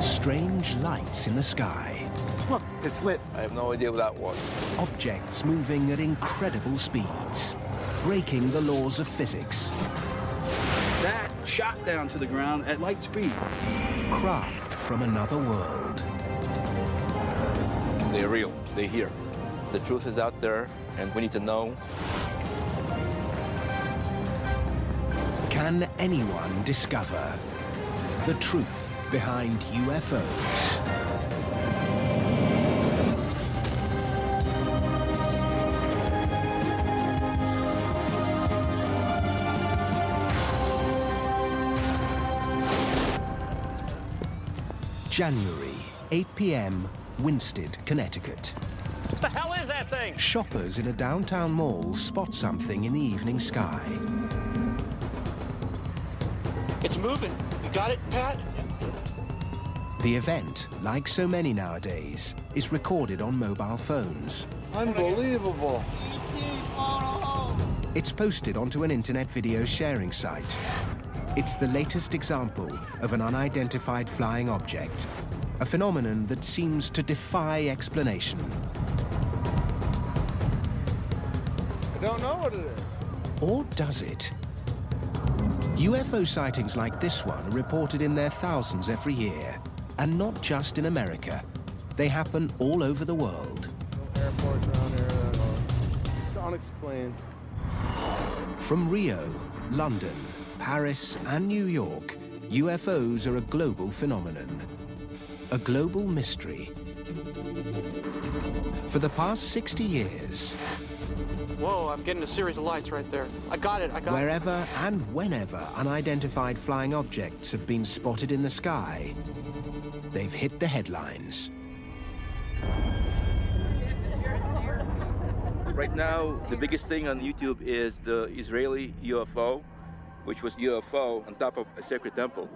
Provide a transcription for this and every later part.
Strange lights in the sky. Look, it's lit. I have no idea what that was. Objects moving at incredible speeds, breaking the laws of physics. That shot down to the ground at light speed. Craft from another world. They're real. They're here. The truth is out there, and we need to know. Can anyone discover the truth behind UFOs? January, 8 p.m., Winsted, Connecticut. What the hell is that thing? Shoppers in a downtown mall spot something in the evening sky. It's moving. You got it, Pat? The event, like so many nowadays, is recorded on mobile phones. Unbelievable. It's posted onto an internet video sharing site. It's the latest example of an unidentified flying object, a phenomenon that seems to defy explanation. I don't know what it is. Or does it? UFO sightings like this one are reported in their thousands every year, and not just in America. They happen all over the world. No airports around here. It's unexplained. From Rio, London, Paris, and New York, UFOs are a global phenomenon, a global mystery. For the past 60 years, Whoa, I'm getting a series of lights right there. I got it. wherever and whenever unidentified flying objects have been spotted in the sky, they've hit the headlines. Right now, the biggest thing on YouTube is the Israeli UFO, which was UFO on top of a sacred temple.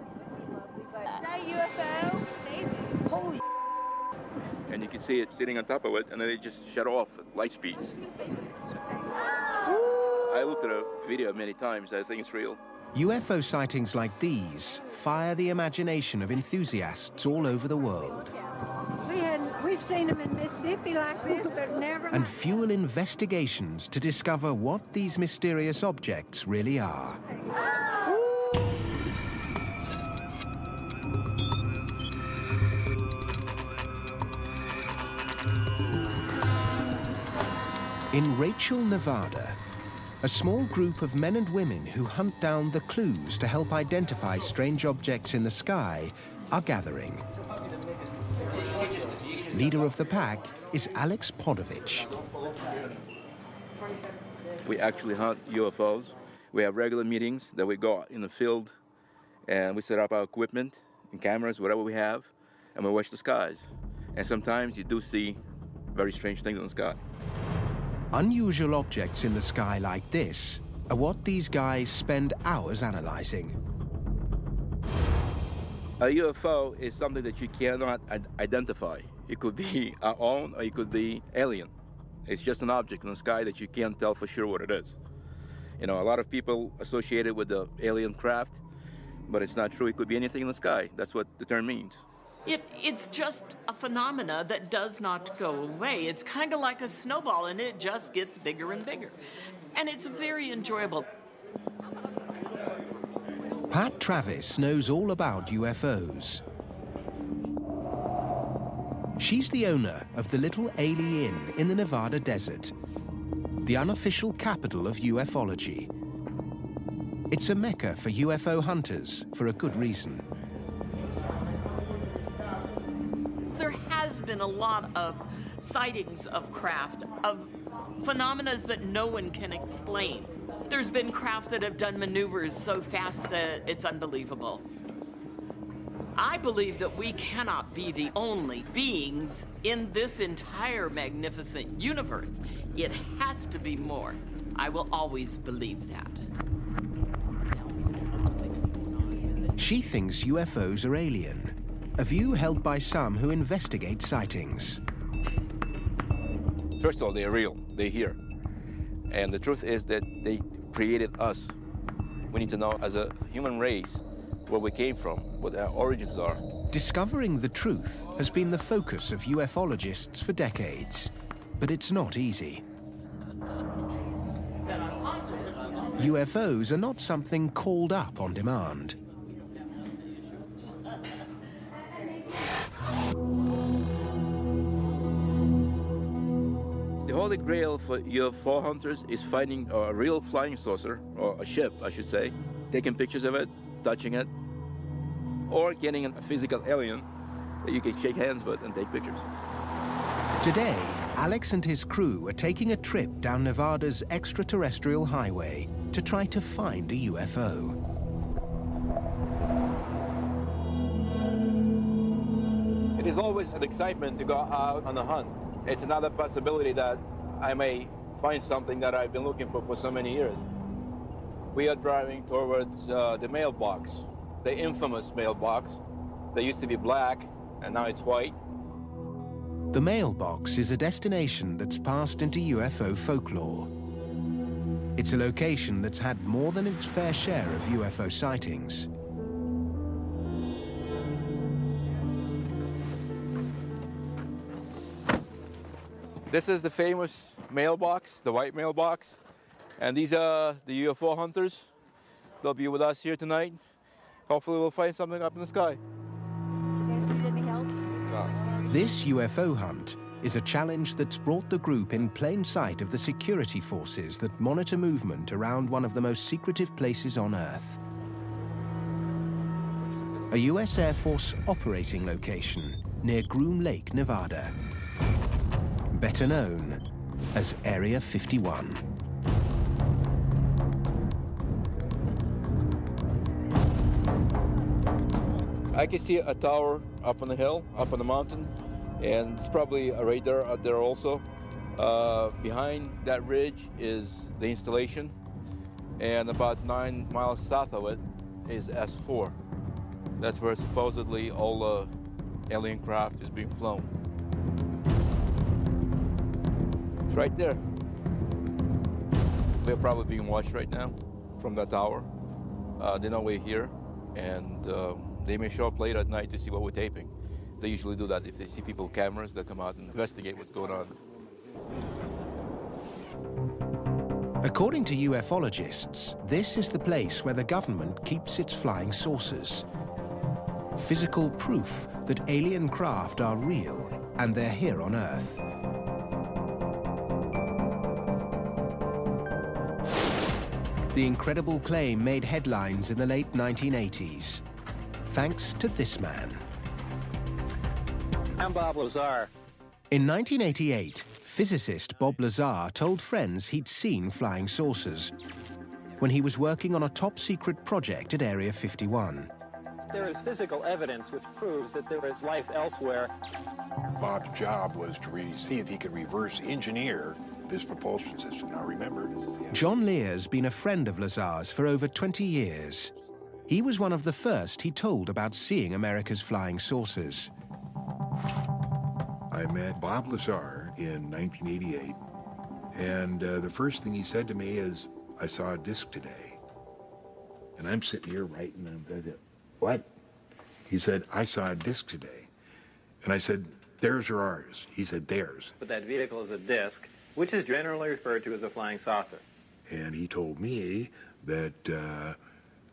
Is that UFO? Holy. And you can see it sitting on top of it, and then it just shut off at light speed. I looked at a video many times. I think it's real. UFO sightings like these fire the imagination of enthusiasts all over the world We've seen them in Mississippi like this, but never. and fuel investigations to discover what these mysterious objects really are. In Rachel, Nevada, a small group of men and women who hunt down the clues to help identify strange objects in the sky are gathering. Leader of the pack is Alex Podovich. We actually hunt UFOs. We have regular meetings that we go out in the field, and we set up our equipment and cameras, whatever we have, and we watch the skies. And sometimes you do see very strange things in the sky. Unusual objects in the sky like this are what these guys spend hours analyzing. A UFO is something that you cannot identify. It could be our own, or it could be alien. It's just an object in the sky that you can't tell for sure what it is. You know, a lot of people associate it with the alien craft, but it's not true. It could be anything in the sky. That's what the term means. It's just a phenomena that does not go away. It's kind of like a snowball, and it just gets bigger and bigger. And it's very enjoyable. Pat Travis knows all about UFOs. She's the owner of the Little Ailey Inn in the Nevada desert, the unofficial capital of ufology. It's a mecca for UFO hunters for a good reason. There has been a lot of sightings of craft, of phenomena that no one can explain. There's been craft that have done maneuvers so fast that it's unbelievable. I believe that we cannot be the only beings in this entire magnificent universe. It has to be more. I will always believe that. She thinks UFOs are alien, a view held by some who investigate sightings. First of all, they're real. They're here. And the truth is that they created us. We need to know, as a human race, where we came from, what our origins are. Discovering the truth has been the focus of ufologists for decades, but it's not easy. UFOs are not something called up on demand. The holy grail for UFO hunters is finding a real flying saucer, or a ship, I should say, taking pictures of it, touching it, or getting a physical alien that you can shake hands with and take pictures. Today, Alex and his crew are taking a trip down Nevada's extraterrestrial highway to try to find a UFO. It is always an excitement to go out on a hunt. It's another possibility that I may find something that I've been looking for so many years. We are driving towards the mailbox, the infamous mailbox. They used to be black, and now it's white. The mailbox is a destination that's passed into UFO folklore. It's a location that's had more than its fair share of UFO sightings. This is the famous mailbox, the white mailbox. And these are the UFO hunters. They'll be with us here tonight. Hopefully we'll find something up in the sky. You guys need any help? This UFO hunt is a challenge that's brought the group in plain sight of the security forces that monitor movement around one of the most secretive places on Earth. A US Air Force operating location near Groom Lake, Nevada. Better known as Area 51. I can see a tower up on the hill, up on the mountain, and it's probably a radar out there also. Behind that ridge is the installation, and about 9 miles south of it is S4. That's where supposedly all the alien craft is being flown. It's right there. We're probably being watched right now from that tower. They know we're here, and they may show up late at night to see what we're taping. They usually do that if they see people with cameras. They'll come out and investigate what's going on. According to ufologists, this is the place where the government keeps its flying saucers. Physical proof that alien craft are real and they're here on Earth. The incredible claim made headlines in the late 1980s, thanks to this man. I'm Bob Lazar. In 1988, physicist Bob Lazar told friends he'd seen flying saucers when he was working on a top-secret project at Area 51. There is physical evidence which proves that there is life elsewhere. Bob's job was to see if he could reverse engineer this propulsion system. Now remember, this is the John Lear's been a friend of Lazar's for over 20 years. He was one of the first he told about seeing America's flying saucers. I met Bob Lazar in 1988, and the first thing he said to me is, "I saw a disc today." And I'm sitting here writing, and I said, "What?" He said, "I saw a disc today." And I said, "Theirs or ours?" He said, "Theirs." But that vehicle is a disc, which is generally referred to as a flying saucer. And he told me that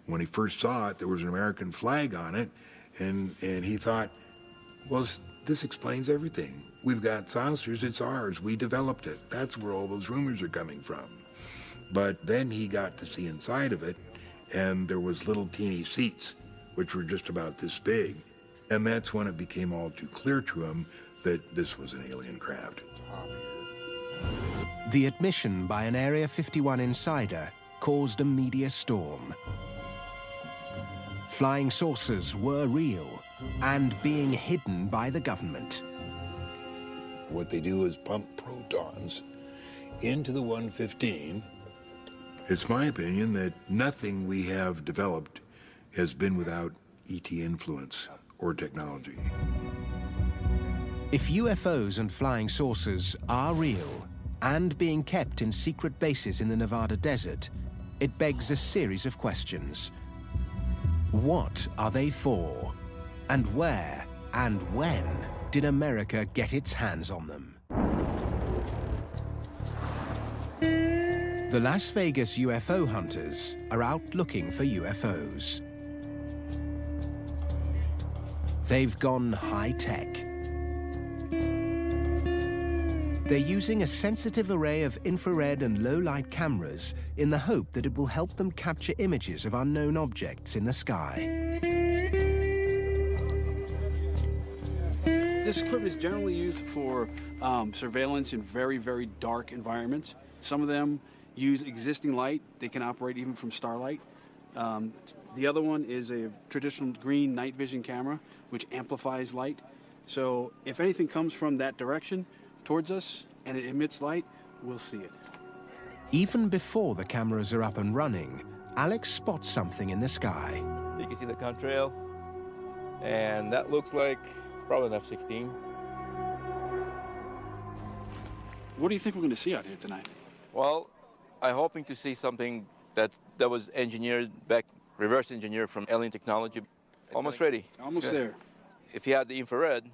when he first saw it, there was an American flag on it, and he thought, well, this explains everything. We've got saucers, it's ours, we developed it. That's where all those rumors are coming from. But then he got to see inside of it, and there was little teeny seats, which were just about this big. And that's when it became all too clear to him that this was an alien craft. The admission by an Area 51 insider caused a media storm. Flying saucers were real and being hidden by the government. What they do is pump protons into the 115. It's my opinion that nothing we have developed has been without ET influence or technology. If UFOs and flying saucers are real and being kept in secret bases in the Nevada desert, it begs a series of questions. What are they for? And where and when did America get its hands on them? The Las Vegas UFO hunters are out looking for UFOs. They've gone high-tech. They're using a sensitive array of infrared and low-light cameras in the hope that it will help them capture images of unknown objects in the sky. This equipment is generally used for surveillance in very, very dark environments. Some of them use existing light. They can operate even from starlight. The other one is a traditional green night vision camera, which amplifies light. So if anything comes from that direction towards us and it emits light, we'll see it. Even before the cameras are up and running, Alex spots something in the sky. You can see the contrail, and that looks like probably an F-16. What do you think we're going to see out here tonight? Well, I'm hoping to see something that was engineered back, reverse engineered from alien technology. Almost ready. Almost there. If you had the infrared,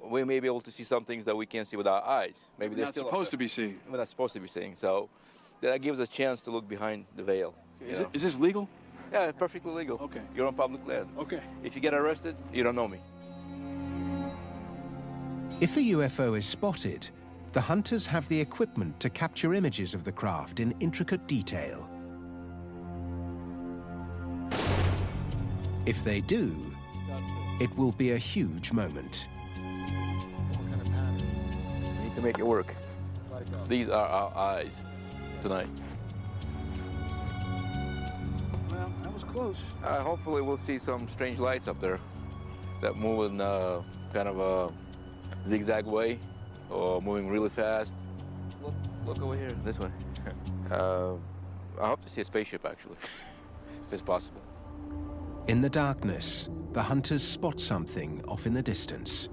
we may be able to see some things that we can't see with our eyes. Maybe We're they're not still supposed to be seeing. We're not supposed to be seeing. So that gives us a chance to look behind the veil. Is this legal? Yeah, perfectly legal. Okay. You're on public land. Okay. If you get arrested, you don't know me. If a UFO is spotted, the hunters have the equipment to capture images of the craft in intricate detail. If they do, it will be a huge moment. We need to make it work. These are our eyes tonight. Well, that was close. Hopefully we'll see some strange lights up there that move in kind of a zigzag way or moving really fast. Look over here, this way. I hope to see a spaceship, actually, if it's possible. In the darkness, the hunters spot something off in the distance.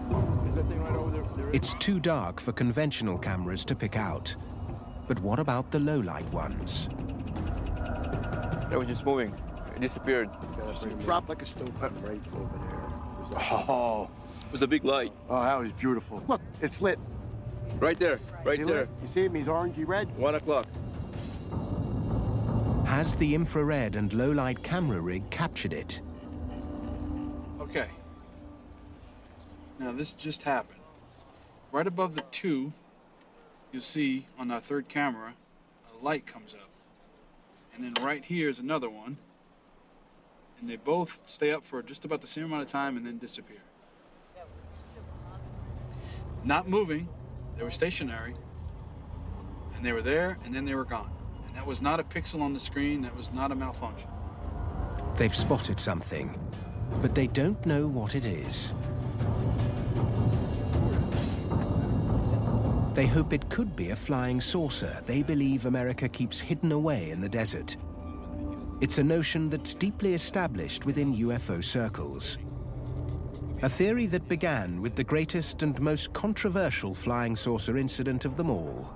Is that thing right over there? It's too dark for conventional cameras to pick out. But what about the low-light ones? It was just moving. It disappeared. Dropped like a stone. Right over there. Oh, It was a big light. Oh, that was beautiful. Look, it's lit. Right there, right See, there. look, you see him? He's orangey red. 1 o'clock. Has the infrared and low-light camera rig captured it? okay. Now this just happened. Right above the 2, you'll see on our third camera, a light comes up. And then right here is another one. And they both stay up for just about the same amount of time and then disappear. Not moving, they were stationary, and they were there, and then they were gone. And that was not a pixel on the screen, that was not a malfunction. They've spotted something, but they don't know what it is. They hope it could be a flying saucer they believe America keeps hidden away in the desert. It's a notion that's deeply established within UFO circles. A theory that began with the greatest and most controversial flying saucer incident of them all.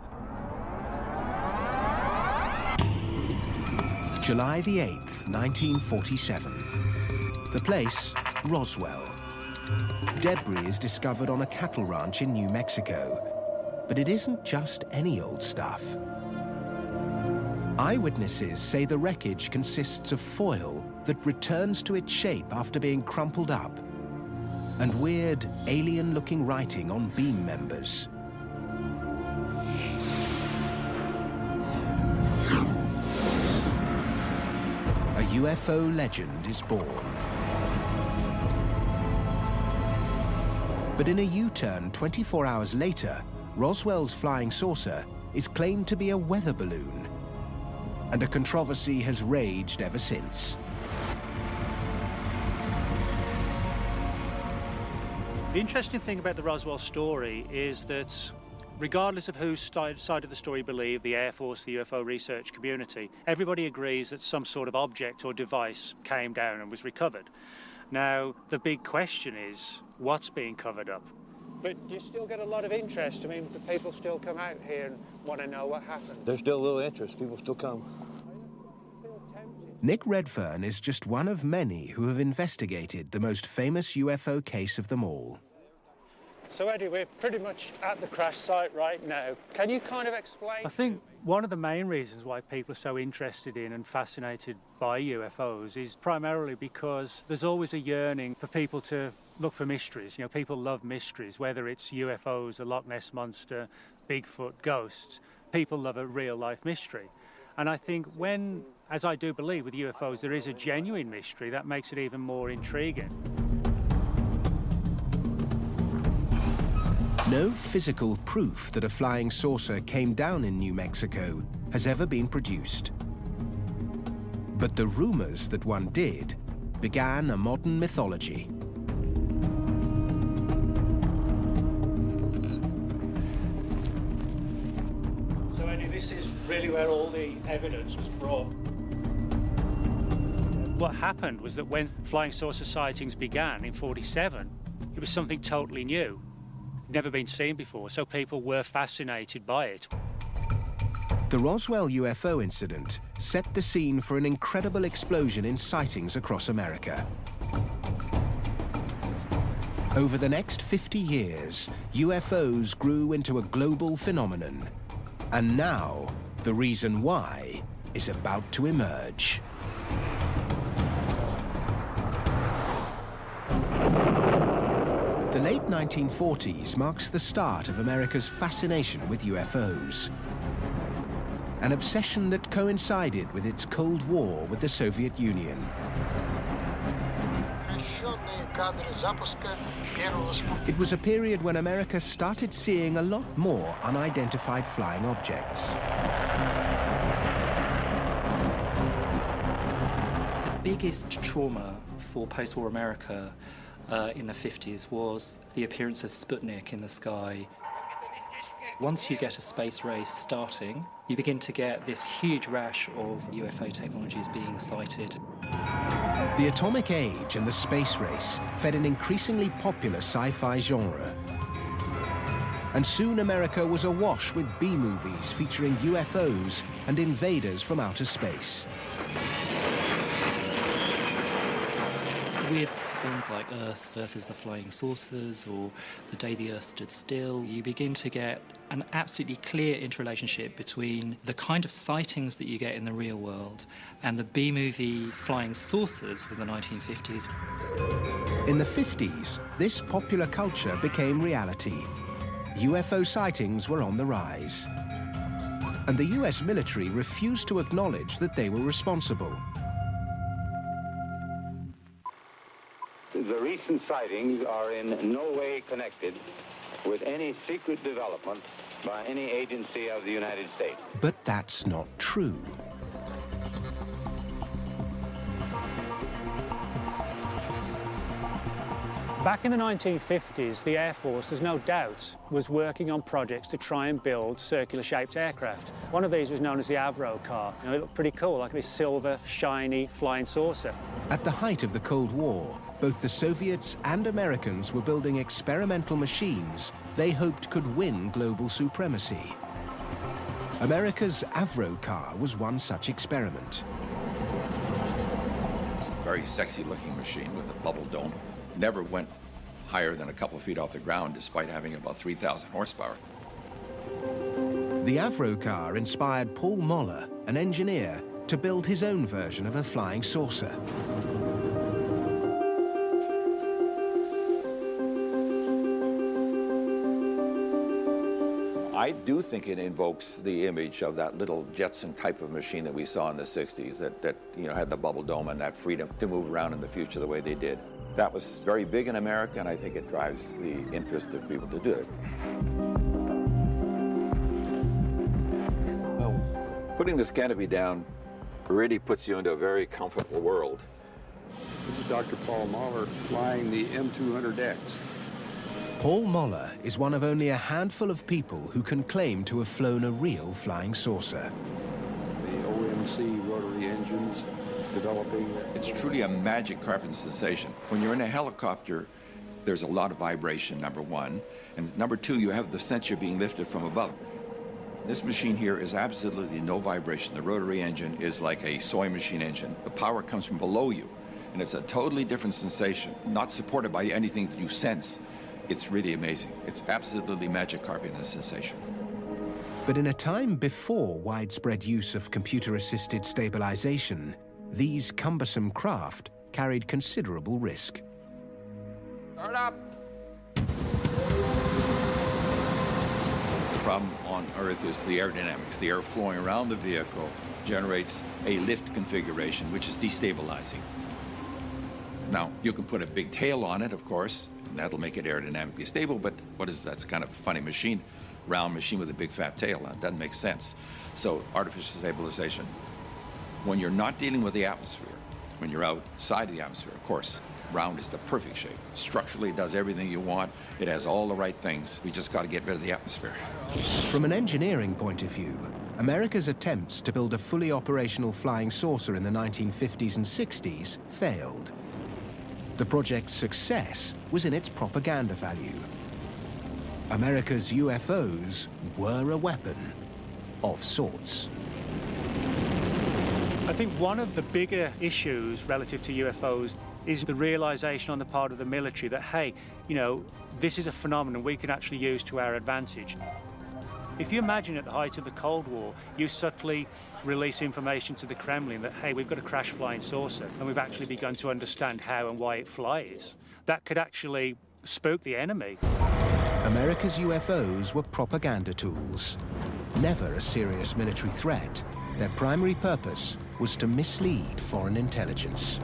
July the 8th, 1947. The place, Roswell. Debris is discovered on a cattle ranch in New Mexico. But it isn't just any old stuff. Eyewitnesses say the wreckage consists of foil that returns to its shape after being crumpled up, and weird, alien-looking writing on beam members. A UFO legend is born. But in a U-turn 24 hours later, Roswell's flying saucer is claimed to be a weather balloon, and a controversy has raged ever since. The interesting thing about the Roswell story is that regardless of whose side of the story you believe, the Air Force, the UFO research community, everybody agrees that some sort of object or device came down and was recovered. Now, the big question is, what's being covered up? But do you still get a lot of interest? I mean, do people still come out here and want to know what happened? There's still a little interest. People still come. I feel tempted Nick Redfern is just one of many who have investigated the most famous UFO case of them all. So, Eddie, we're pretty much at the crash site right now. Can you kind of explain? I think one of the main reasons why people are so interested in and fascinated by UFOs is primarily because there's always a yearning for people to look for mysteries. You know, people love mysteries, whether it's UFOs, the Loch Ness Monster, Bigfoot, ghosts. People love a real-life mystery. And I think when, as I do believe with UFOs, there is a genuine mystery, that makes it even more intriguing. No physical proof that a flying saucer came down in New Mexico has ever been produced. But the rumors that one did began a modern mythology. So, Eddie, this is really where all the evidence was brought. What happened was that when flying saucer sightings began in '47, it was something totally new. Never been seen before, so people were fascinated by it. The Roswell UFO incident set the scene for an incredible explosion in sightings across America. Over the next 50 years, UFOs grew into a global phenomenon. And now, the reason why is about to emerge. The late 1940s marks the start of America's fascination with UFOs. An obsession that coincided with its Cold War with the Soviet Union. It was a period when America started seeing a lot more unidentified flying objects. The biggest trauma for post-war America in the 50s was the appearance of Sputnik in the sky. Once you get a space race starting, you begin to get this huge rash of UFO technologies being sighted. The atomic age and the space race fed an increasingly popular sci-fi genre. And soon America was awash with B-movies featuring UFOs and invaders from outer space. With films like Earth versus the Flying Saucers or The Day the Earth Stood Still, you begin to get an absolutely clear interrelationship between the kind of sightings that you get in the real world and the B-movie flying saucers of the 1950s. In the 50s, this popular culture became reality. UFO sightings were on the rise. And the US military refused to acknowledge that they were responsible. The recent sightings are in no way connected with any secret development by any agency of the United States. But that's not true. Back in the 1950s, the Air Force, there's no doubt, was working on projects to try and build circular-shaped aircraft. One of these was known as the Avro car. You know, it looked pretty cool, like this silver, shiny flying saucer. At the height of the Cold War, both the Soviets and Americans were building experimental machines they hoped could win global supremacy. America's Avro car was one such experiment. It's a very sexy-looking machine with a bubble dome. Never went higher than a couple feet off the ground, despite having about 3,000 horsepower. The Avro car inspired Paul Moller, an engineer, to build his own version of a flying saucer. I do think it invokes the image of that little Jetson type of machine that we saw in the 60s that had the bubble dome and that freedom to move around in the future the way they did. That was very big in America, and I think it drives the interest of people to do it. Well, putting this canopy down really puts you into a very comfortable world. This is Dr. Paul Mahler flying the M200X. Paul Moller is one of only a handful of people who can claim to have flown a real flying saucer. The OMC rotary engines developing. It's truly a magic carpet sensation. When you're in a helicopter, there's a lot of vibration, number one. And number two, you have the sense you're being lifted from above. This machine here is absolutely no vibration. The rotary engine is like a sewing machine engine. The power comes from below you, and it's a totally different sensation, not supported by anything that you sense. It's really amazing. It's absolutely magic carpet in the sensation. But in a time before widespread use of computer-assisted stabilization, these cumbersome craft carried considerable risk. Start up. The problem on Earth is the aerodynamics. The air flowing around the vehicle generates a lift configuration, which is destabilizing. Now, you can put a big tail on it, of course, and that'll make it aerodynamically stable, but what is that's kind of a funny machine, round machine with a big fat tail. That doesn't make sense. So, artificial stabilization. When you're not dealing with the atmosphere, when you're outside of the atmosphere, of course, round is the perfect shape. Structurally, it does everything you want. It has all the right things. We just got to get rid of the atmosphere. From an engineering point of view, America's attempts to build a fully operational flying saucer in the 1950s and 60s failed. The project's success was in its propaganda value. America's UFOs were a weapon of sorts. I think one of the bigger issues relative to UFOs is the realization on the part of the military that, hey, you know, this is a phenomenon we can actually use to our advantage. If you imagine at the height of the Cold War, you subtly release information to the Kremlin that, hey, we've got a crash flying saucer, and we've actually begun to understand how and why it flies. That could actually spook the enemy. America's UFOs were propaganda tools. Never a serious military threat, their primary purpose was to mislead foreign intelligence.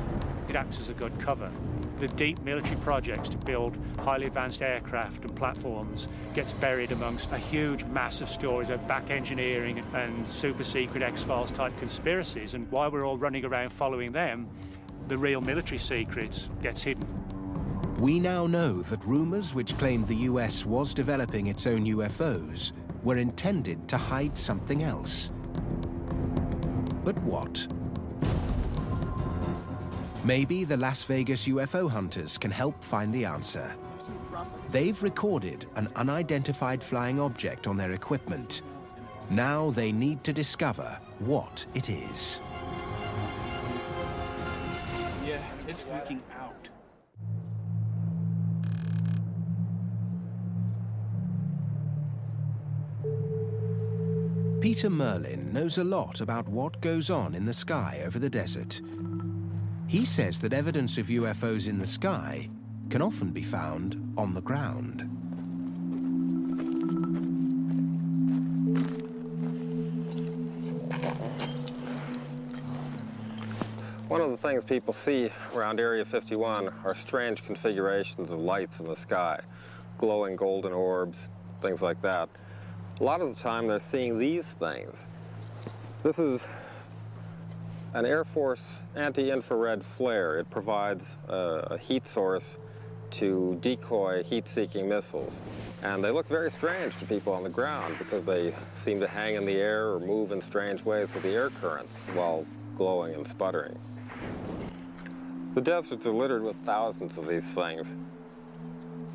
It acts as a good cover. The deep military projects to build highly advanced aircraft and platforms gets buried amongst a huge mass of stories of back engineering and super secret X-Files type conspiracies. And while we're all running around following them, the real military secrets gets hidden. We now know that rumors which claimed the US was developing its own UFOs were intended to hide something else. But what? Maybe the Las Vegas UFO hunters can help find the answer. They've recorded an unidentified flying object on their equipment. Now they need to discover what it is. Yeah, it's freaking out. Peter Merlin knows a lot about what goes on in the sky over the desert. He says that evidence of UFOs in the sky can often be found on the ground. One of the things people see around Area 51 are strange configurations of lights in the sky, glowing golden orbs, things like that. A lot of the time they're seeing these things. This is an Air Force anti-infrared flare. It provides a heat source to decoy heat-seeking missiles. And they look very strange to people on the ground because they seem to hang in the air or move in strange ways with the air currents while glowing and sputtering. The deserts are littered with thousands of these things.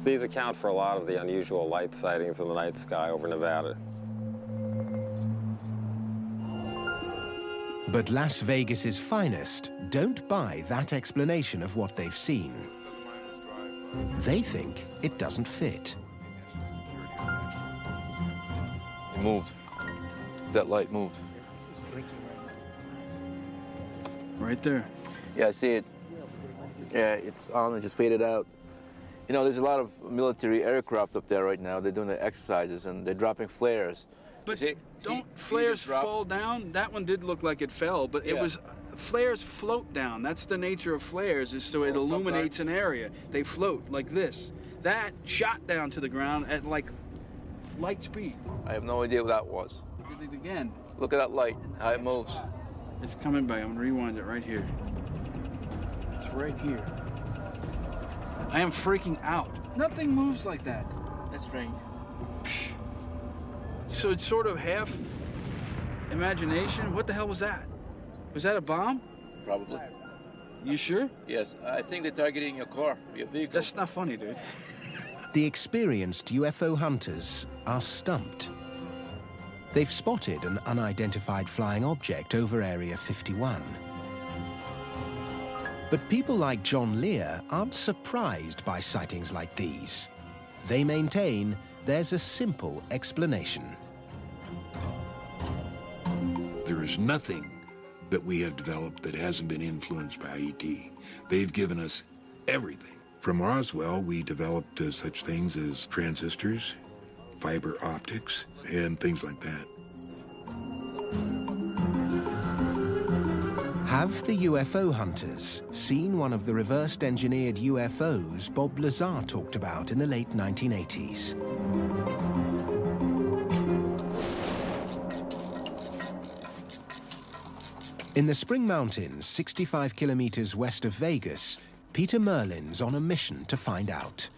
These account for a lot of the unusual light sightings in the night sky over Nevada. But Las Vegas's finest don't buy that explanation of what they've seen. They think it doesn't fit. It moved. That light moved. Right there. Yeah, I see it. Yeah, it's on and just faded out. You know, there's a lot of military aircraft up there right now. They're doing the exercises and they're dropping flares. But don't flares fall down? That one did look like it fell, but it was, flares float down. That's the nature of flares, is so it illuminates an area. They float like this. That shot down to the ground at like light speed. I have no idea what that was. Did it again. Look at that light, how it moves. It's coming back. I'm gonna rewind it right here. It's right here. I am freaking out. Nothing moves like that. That's strange. So it's sort of half imagination. What the hell was that? Was that a bomb? Probably. You sure? Yes, I think they're targeting your car, your vehicle. That's not funny, dude. The experienced UFO hunters are stumped. They've spotted an unidentified flying object over Area 51. But people like John Lear aren't surprised by sightings like these. They maintain there's a simple explanation. There is nothing that we have developed that hasn't been influenced by ET. They've given us everything. From Roswell, we developed such things as transistors, fiber optics, and things like that. Have the UFO hunters seen one of the reversed engineered UFOs Bob Lazar talked about in the late 1980s? In the Spring Mountains, 65 kilometers west of Vegas, Peter Merlin's on a mission to find out.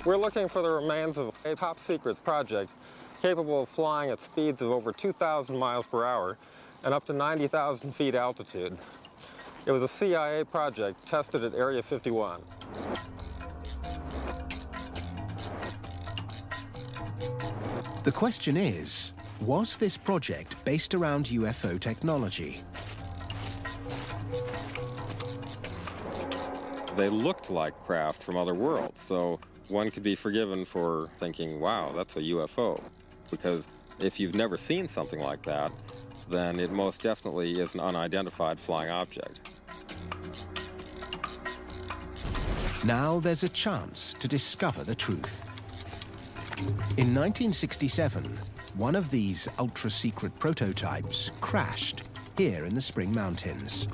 We're looking for the remains of a top-secret project capable of flying at speeds of over 2,000 miles per hour and up to 90,000 feet altitude. It was a CIA project tested at Area 51. The question is, was this project based around UFO technology? They looked like craft from other worlds, so one could be forgiven for thinking, wow, that's a UFO. Because if you've never seen something like that, then it most definitely is an unidentified flying object. Now there's a chance to discover the truth. In 1967, one of these ultra-secret prototypes crashed here in the Spring Mountains.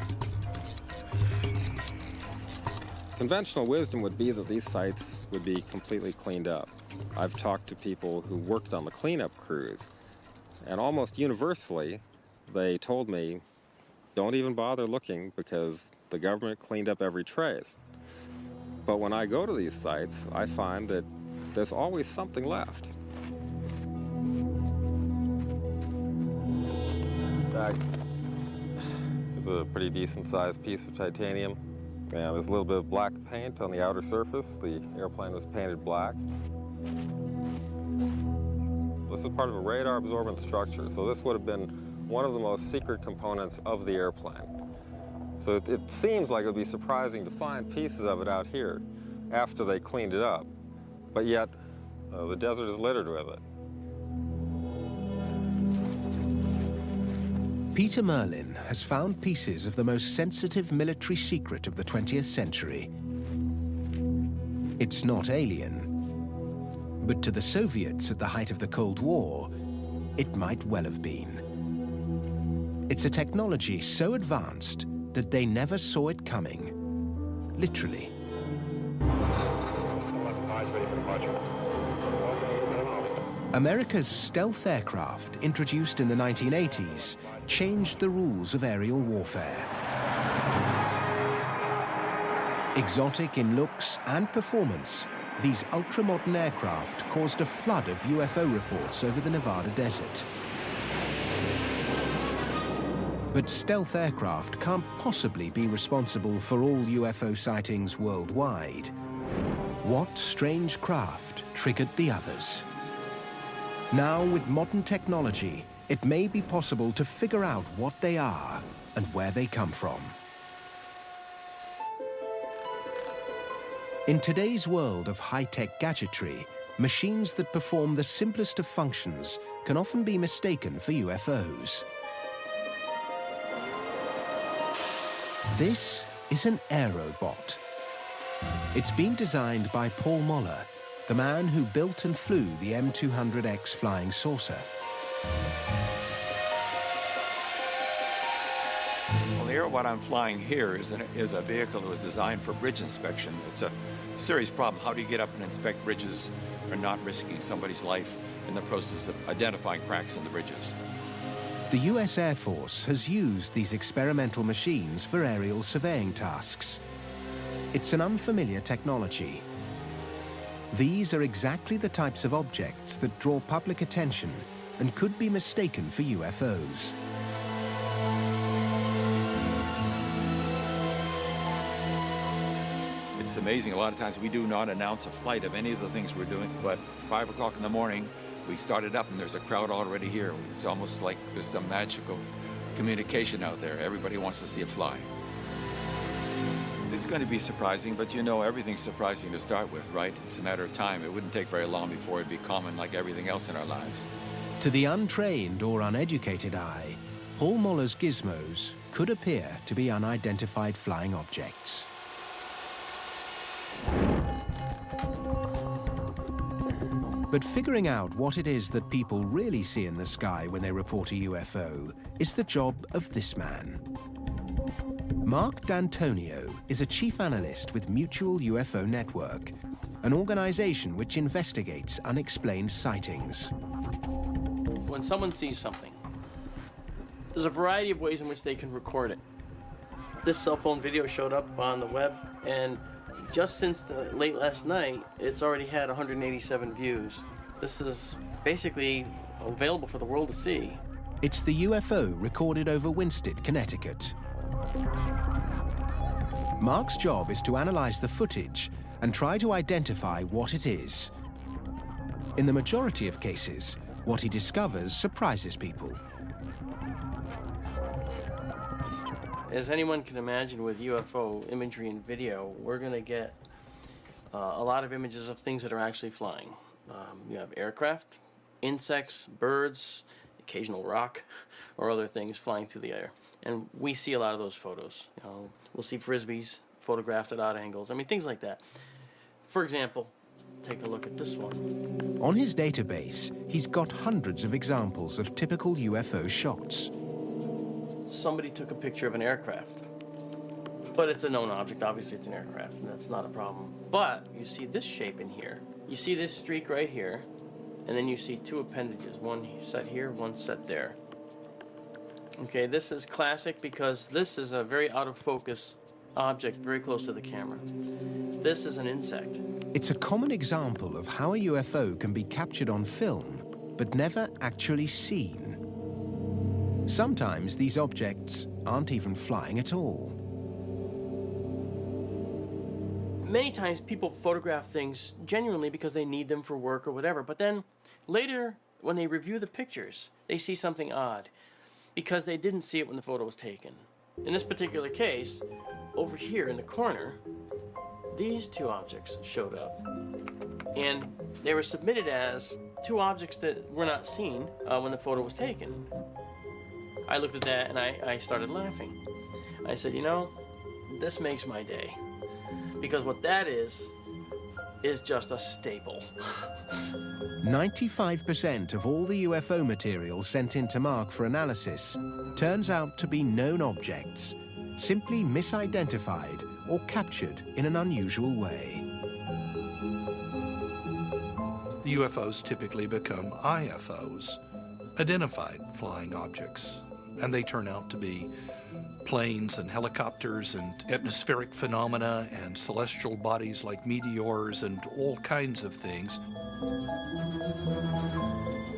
Conventional wisdom would be that these sites would be completely cleaned up. I've talked to people who worked on the cleanup crews, and almost universally, they told me, don't even bother looking because the government cleaned up every trace. But when I go to these sites, I find that there's always something left. That is a pretty decent-sized piece of titanium. Yeah, there's a little bit of black paint on the outer surface. The airplane was painted black. This is part of a radar-absorbent structure, so this would have been one of the most secret components of the airplane. So it seems like it would be surprising to find pieces of it out here after they cleaned it up, but yet the desert is littered with it. Peter Merlin has found pieces of the most sensitive military secret of the 20th century. It's not alien, but to the Soviets at the height of the Cold War, it might well have been. It's a technology so advanced that they never saw it coming, literally. America's stealth aircraft, introduced in the 1980s, changed the rules of aerial warfare. Exotic in looks and performance, these ultra-modern aircraft caused a flood of UFO reports over the Nevada desert. But stealth aircraft can't possibly be responsible for all UFO sightings worldwide. What strange craft triggered the others? Now, with modern technology, it may be possible to figure out what they are and where they come from. In today's world of high-tech gadgetry, machines that perform the simplest of functions can often be mistaken for UFOs. This is an aerobot. It's been designed by Paul Moller, the man who built and flew the M200X flying saucer. Well, the aerobot I'm flying here is a vehicle that was designed for bridge inspection. It's a serious problem. How do you get up and inspect bridges or not risking somebody's life in the process of identifying cracks in the bridges? The US Air Force has used these experimental machines for aerial surveying tasks. It's an unfamiliar technology. These are exactly the types of objects that draw public attention and could be mistaken for UFOs. It's amazing. A lot of times we do not announce a flight of any of the things we're doing, but 5 o'clock in the morning, we started up and there's a crowd already here. It's almost like there's some magical communication out there. Everybody wants to see it fly. It's going to be surprising, but you know everything's surprising to start with, right? It's a matter of time. It wouldn't take very long before it'd be common like everything else in our lives. To the untrained or uneducated eye, Paul Muller's gizmos could appear to be unidentified flying objects. But figuring out what it is that people really see in the sky when they report a UFO is the job of this man. Mark D'Antonio is a chief analyst with Mutual UFO Network, an organization which investigates unexplained sightings. When someone sees something, there's a variety of ways in which they can record it. This cell phone video showed up on the web, and just since late last night, it's already had 187 views. This is basically available for the world to see. It's the UFO recorded over Winsted, Connecticut. Mark's job is to analyze the footage and try to identify what it is. In the majority of cases, what he discovers surprises people. As anyone can imagine with UFO imagery and video, we're going to get a lot of images of things that are actually flying. You have aircraft, insects, birds, occasional rock, or other things flying through the air. And we see a lot of those photos. You know, we'll see frisbees photographed at odd angles. I mean, things like that. For example, take a look at this one. On his database, he's got hundreds of examples of typical UFO shots. Somebody took a picture of an aircraft. But it's a known object. Obviously, it's an aircraft, and that's not a problem. But you see this shape in here. You see this streak right here, and then you see two appendages. One set here, one set there. Okay, this is classic because this is a very out-of-focus object very close to the camera. This is an insect. It's a common example of how a UFO can be captured on film, but never actually seen. Sometimes these objects aren't even flying at all. Many times people photograph things genuinely because they need them for work or whatever, but then later when they review the pictures, they see something odd because they didn't see it when the photo was taken. In this particular case, over here in the corner, these two objects showed up, and they were submitted as two objects that were not seen when the photo was taken. I looked at that and I started laughing. I said, you know, this makes my day. Because what that is just a staple. 95% of all the UFO material sent in to Mark for analysis turns out to be known objects, simply misidentified or captured in an unusual way. The UFOs typically become IFOs, identified flying objects, and they turn out to be planes and helicopters and atmospheric phenomena and celestial bodies like meteors and all kinds of things.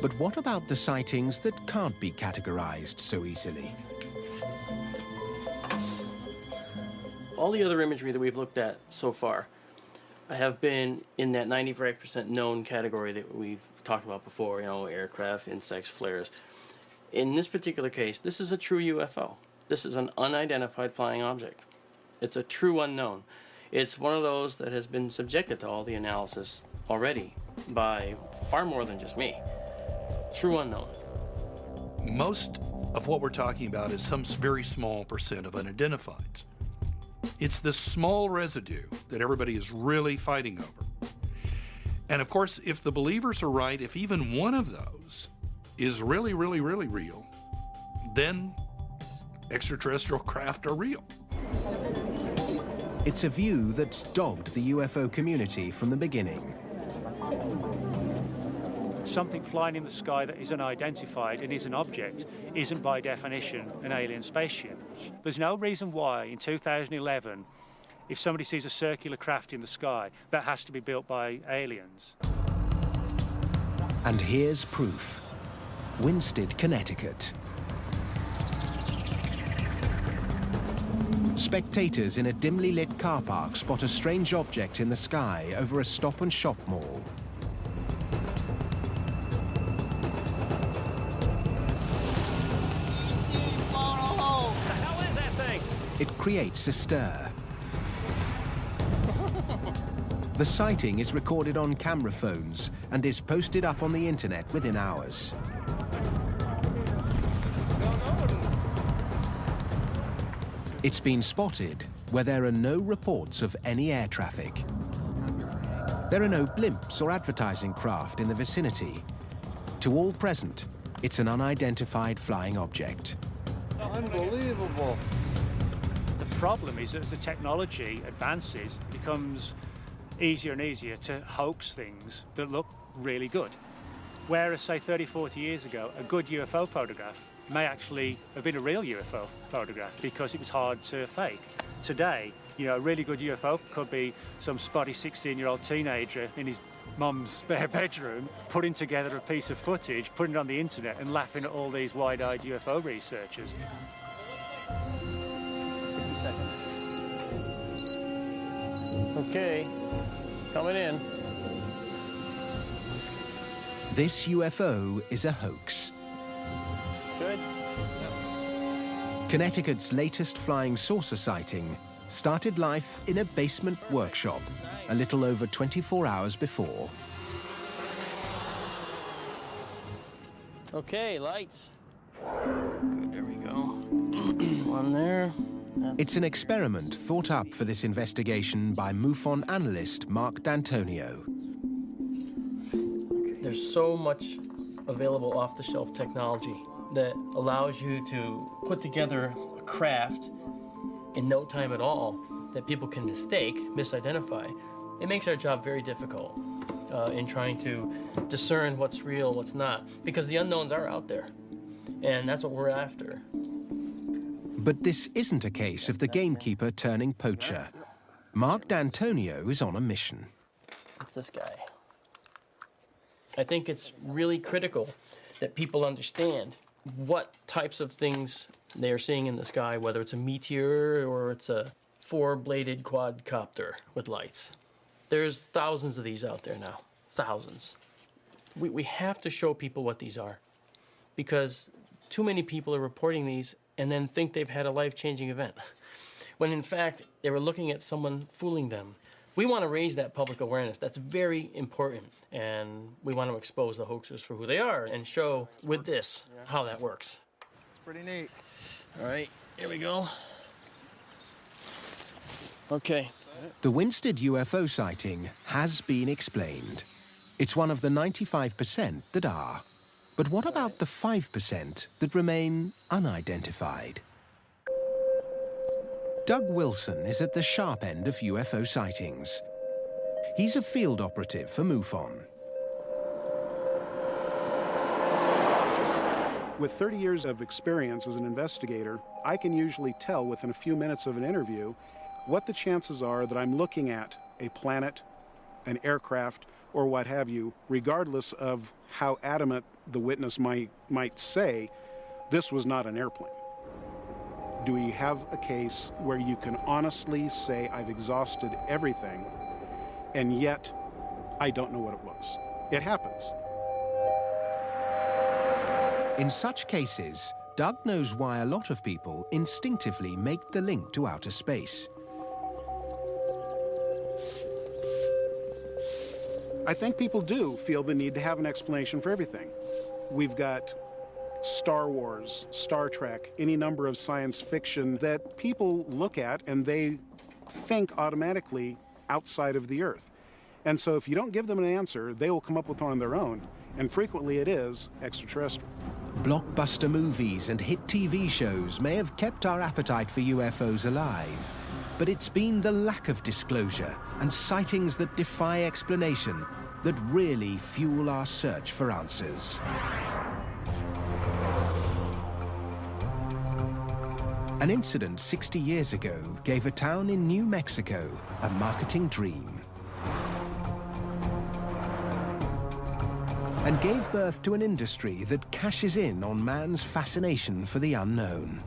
But what about the sightings that can't be categorized so easily? All the other imagery that we've looked at so far have been in that 95% known category that we've talked about before, you know, aircraft, insects, flares. In this particular case, this is a true UFO. This is an unidentified flying object. It's a true unknown. It's one of those that has been subjected to all the analysis already by far more than just me. True unknown. Most of what we're talking about is some very small percent of unidentifieds. It's this small residue that everybody is really fighting over. And of course, if the believers are right, if even one of those is really, really, really real, then extraterrestrial craft are real. It's a view that's dogged the UFO community from the beginning. Something flying in the sky that is unidentified and is an object isn't by definition an alien spaceship. There's no reason why in 2011, if somebody sees a circular craft in the sky, that has to be built by aliens. And here's proof. Winsted, Connecticut. Spectators in a dimly lit car park spot a strange object in the sky over a Stop and Shop mall. It creates a stir. The sighting is recorded on camera phones and is posted up on the internet within hours. It's been spotted where there are no reports of any air traffic. There are no blimps or advertising craft in the vicinity. To all present, it's an unidentified flying object. Unbelievable. The problem is that as the technology advances, it becomes easier and easier to hoax things that look really good. Whereas, say, 30, 40 years ago, a good UFO photograph may actually have been a real UFO photograph because it was hard to fake. Today, a really good UFO could be some spotty 16-year-old teenager in his mum's spare bedroom putting together a piece of footage, putting it on the internet and laughing at all these wide-eyed UFO researchers. 50 seconds. Okay, coming in. This UFO is a hoax. Good. Connecticut's latest flying saucer sighting started life in a basement workshop a little over 24 hours before. Okay, lights. Good, there we go. One there. It's an experiment thought up for this investigation by MUFON analyst Mark D'Antonio. There's so much available off-the-shelf technology that allows you to put together a craft in no time at all that people can mistake, misidentify. It makes our job very difficult in trying to discern what's real, what's not, because the unknowns are out there, and that's what we're after. But this isn't a case of the gamekeeper turning poacher. Mark D'Antonio is on a mission. It's this guy. I think it's really critical that people understand what types of things they are seeing in the sky, whether it's a meteor or it's a four-bladed quadcopter with lights. There's thousands of these out there now, thousands. We have to show people what these are because too many people are reporting these and then think they've had a life-changing event, when in fact they were looking at someone fooling them. We want to raise that public awareness. That's very important, and we want to expose the hoaxers for who they are and show with this how that works. It's pretty neat. All right, here we go. Okay. The Winstead UFO sighting has been explained. It's one of the 95% that are. But what about the 5% that remain unidentified? Doug Wilson is at the sharp end of UFO sightings. He's a field operative for MUFON. With 30 years of experience as an investigator, I can usually tell within a few minutes of an interview what the chances are that I'm looking at a planet, an aircraft, or what have you, regardless of how adamant the witness might say this was not an airplane. Do we have a case where you can honestly say I've exhausted everything and yet I don't know what it was? It happens. In such cases, Doug knows why a lot of people instinctively make the link to outer space. I think people do feel the need to have an explanation for everything. We've got Star Wars, Star Trek, any number of science fiction that people look at and they think automatically outside of the Earth. And so if you don't give them an answer, they will come up with one on their own, and frequently it is extraterrestrial. Blockbuster movies and hit TV shows may have kept our appetite for UFOs alive, but it's been the lack of disclosure and sightings that defy explanation that really fuel our search for answers. An incident 60 years ago gave a town in New Mexico a marketing dream and gave birth to an industry that cashes in on man's fascination for the unknown.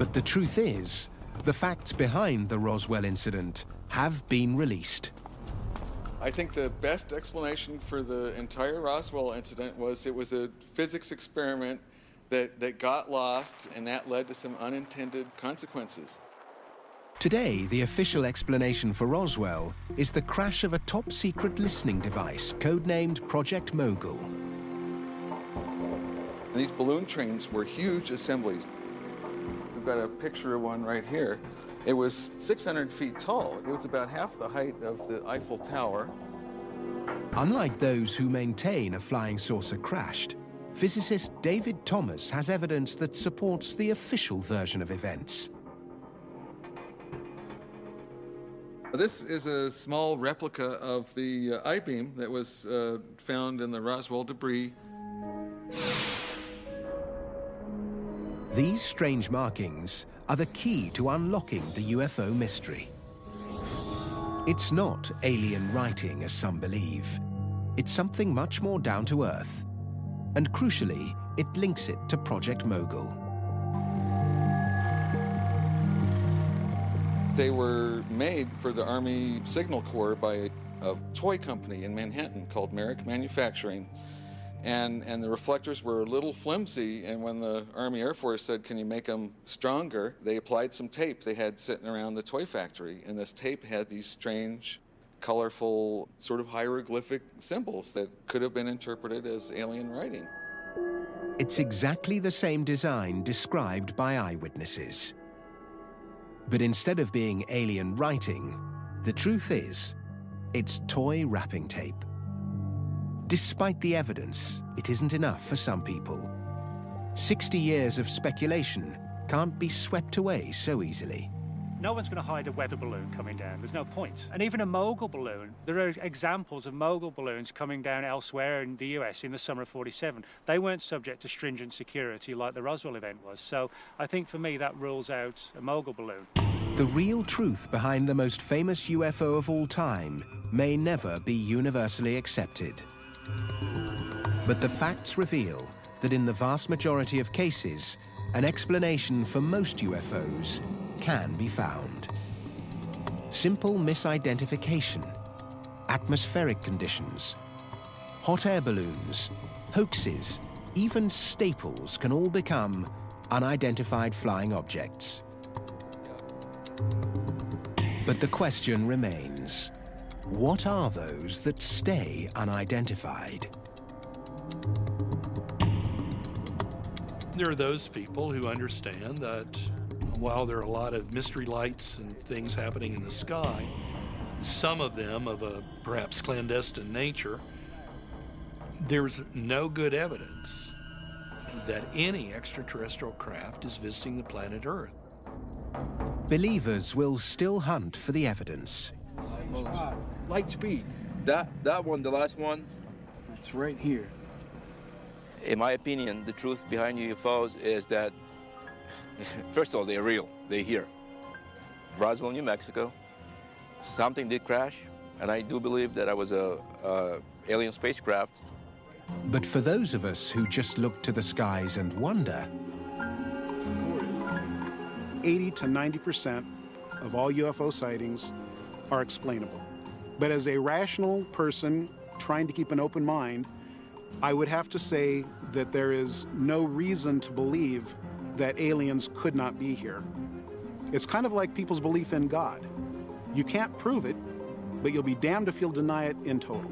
But the truth is, the facts behind the Roswell incident have been released. I think the best explanation for the entire Roswell incident was it was a physics experiment that got lost, and that led to some unintended consequences. Today, the official explanation for Roswell is the crash of a top-secret listening device codenamed Project Mogul. These balloon trains were huge assemblies. We've got a picture of one right here. It was 600 feet tall. It was about half the height of the Eiffel Tower. Unlike those who maintain a flying saucer crashed, physicist David Thomas has evidence that supports the official version of events. This is a small replica of the I-beam that was found in the Roswell debris. These strange markings are the key to unlocking the UFO mystery. It's not alien writing, as some believe. It's something much more down to earth. And crucially, it links it to Project Mogul. They were made for the Army Signal Corps by a toy company in Manhattan called Merrick Manufacturing. And the reflectors were a little flimsy, and when the Army Air Force said, can you make them stronger, they applied some tape they had sitting around the toy factory, and this tape had these strange, colorful, sort of hieroglyphic symbols that could have been interpreted as alien writing. It's exactly the same design described by eyewitnesses. But instead of being alien writing, the truth is, it's toy wrapping tape. Despite the evidence, it isn't enough for some people. 60 years of speculation can't be swept away so easily. No one's going to hide a weather balloon coming down. There's no point. And even a Mogul balloon, there are examples of Mogul balloons coming down elsewhere in the US in the summer of '47. They weren't subject to stringent security like the Roswell event was. So I think for me that rules out a Mogul balloon. The real truth behind the most famous UFO of all time may never be universally accepted. But the facts reveal that in the vast majority of cases, an explanation for most UFOs can be found. Simple misidentification, atmospheric conditions, hot air balloons, hoaxes, even staples can all become unidentified flying objects. But the question remains, what are those that stay unidentified? There are those people who understand that while there are a lot of mystery lights and things happening in the sky, some of them of a perhaps clandestine nature, there's no good evidence that any extraterrestrial craft is visiting the planet Earth. Believers will still hunt for the evidence. Light speed. That one, the last one? It's right here. In my opinion, the truth behind UFOs is that, first of all, they're real. They're here. Roswell, New Mexico. Something did crash, and I do believe that I was a alien spacecraft. But for those of us who just look to the skies and wonder, 80 to 90% of all UFO sightings are explainable. But as a rational person trying to keep an open mind, I would have to say that there is no reason to believe that aliens could not be here. It's kind of like people's belief in God. You can't prove it, but you'll be damned if you'll deny it in total.